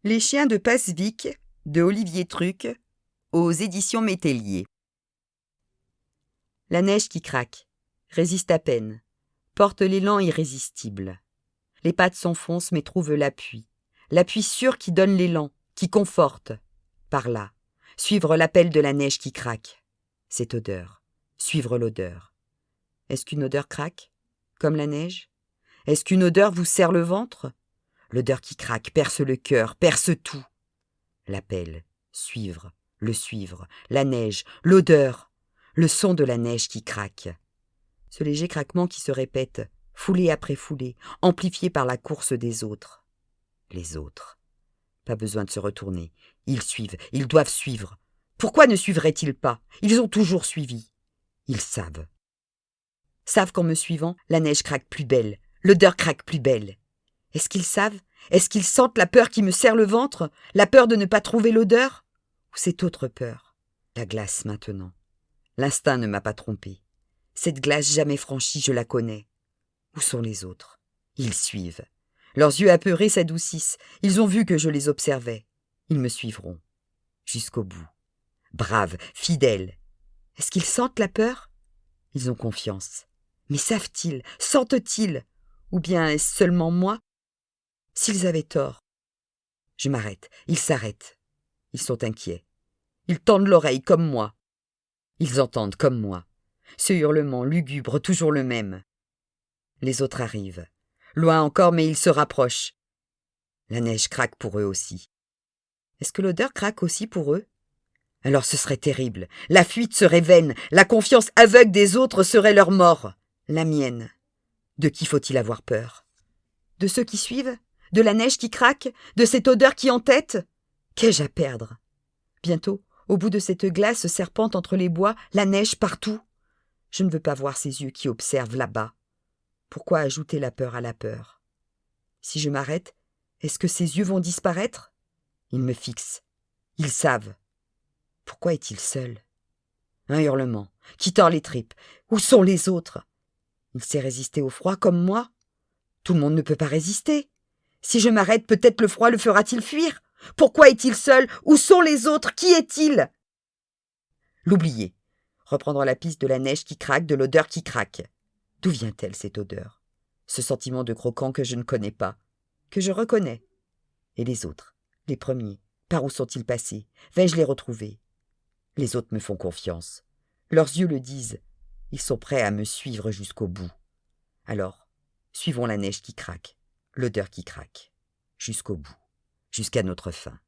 Les chiens de Passevik de Olivier Truc aux éditions Métellier. La neige qui craque, résiste à peine, porte l'élan irrésistible. Les pattes s'enfoncent mais trouvent l'appui sûr qui donne l'élan, qui conforte. Par là, suivre l'appel de la neige qui craque. Cette odeur, suivre l'odeur. Est-ce qu'une odeur craque, comme la neige? Est-ce qu'une odeur vous serre le ventre? L'odeur qui craque perce le cœur, perce tout. L'appel, suivre, la neige, l'odeur, le son de la neige qui craque. Ce léger craquement qui se répète, foulée après foulée, amplifié par la course des autres. Les autres. Pas besoin de se retourner. Ils suivent, ils doivent suivre. Pourquoi ne suivraient-ils pas? Ils ont toujours suivi. Ils savent. Savent qu'en me suivant, la neige craque plus belle, l'odeur craque plus belle. Est-ce qu'ils savent? Est-ce qu'ils sentent la peur qui me serre le ventre? La peur de ne pas trouver l'odeur? Ou cette autre peur? La glace maintenant. L'instinct ne m'a pas trompé. Cette glace jamais franchie, je la connais. Où sont les autres? Ils suivent. Leurs yeux apeurés s'adoucissent. Ils ont vu que je les observais. Ils me suivront. Jusqu'au bout. Braves, fidèles. Est-ce qu'ils sentent la peur? Ils ont confiance. Mais savent-ils? Sentent-ils? Ou bien est-ce seulement moi? S'ils avaient tort. Je m'arrête. Ils s'arrêtent. Ils sont inquiets. Ils tendent l'oreille comme moi. Ils entendent comme moi. Ce hurlement lugubre, toujours le même. Les autres arrivent. Loin encore, mais ils se rapprochent. La neige craque pour eux aussi. Est-ce que l'odeur craque aussi pour eux? Alors ce serait terrible. La fuite serait vaine. La confiance aveugle des autres serait leur mort. La mienne. De qui faut-il avoir peur? De ceux qui suivent? De la neige qui craque? De cette odeur qui entête? Qu'ai-je à perdre? Bientôt, au bout de cette glace serpente entre les bois, la neige partout. Je ne veux pas voir ces yeux qui observent là-bas. Pourquoi ajouter la peur à la peur? Si je m'arrête, est-ce que ces yeux vont disparaître? Ils me fixent. Ils savent. Pourquoi est-il seul? Un hurlement, qui tord les tripes. Où sont les autres? Il sait résister au froid comme moi? Tout le monde ne peut pas résister. Si je m'arrête, peut-être le froid le fera-t-il fuir? Pourquoi est-il seul? Où sont les autres? Qui est-il? L'oublier. Reprendre la piste de la neige qui craque, de l'odeur qui craque. D'où vient-elle, cette odeur? Ce sentiment de croquant que je ne connais pas, que je reconnais. Et les autres, les premiers, par où sont-ils passés? Vais-je les retrouver? Les autres me font confiance. Leurs yeux le disent. Ils sont prêts à me suivre jusqu'au bout. Alors, suivons la neige qui craque, l'odeur qui craque, jusqu'au bout, jusqu'à notre fin.